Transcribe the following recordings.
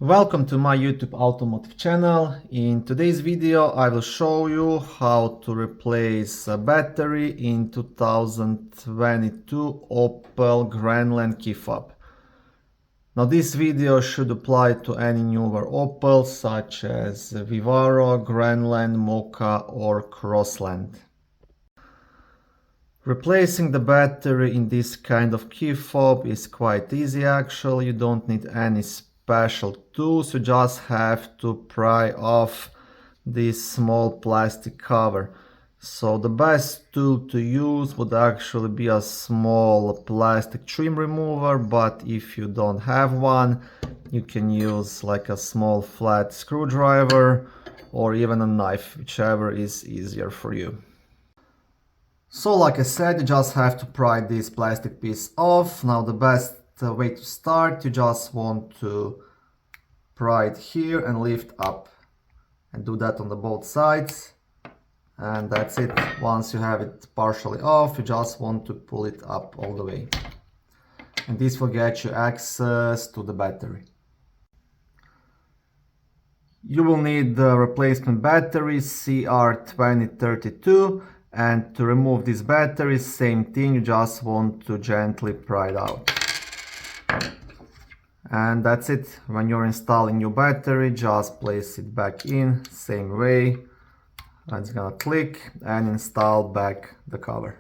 Welcome to my YouTube automotive channel. In today's video I will show you how to replace a battery in 2022 Opel Grandland key fob. Now this video should apply to any newer Opel such as Vivaro, Grandland, Mokka or Crossland. Replacing the battery in this kind of key fob is quite easy actually. You don't need any special tools, you just have to pry off this small plastic cover. So the best tool to use would actually be a small plastic trim remover, but if you don't have one, you can use like a small flat screwdriver or even a knife, whichever is easier for you. So like I said, you just have to pry this plastic piece off. Now the best way to start, you just want to pry it here and lift up and do that on the both sides, and that's it. Once you have it partially off, you just want to pull it up all the way, and this will get you access to the battery. You will need the replacement battery CR2032, and to remove this battery, same thing, you just want to gently pry it out. And that's it. When you're installing your battery, just place it back in, same way. It's gonna click and install back the cover.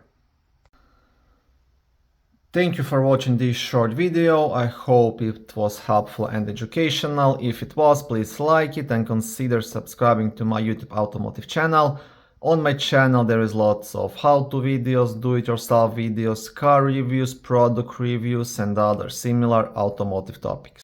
Thank you for watching this short video. I hope it was helpful and educational. If it was, please like it and consider subscribing to my YouTube automotive channel. On my channel there is lots of how-to videos, do-it-yourself videos, car reviews, product reviews and other similar automotive topics.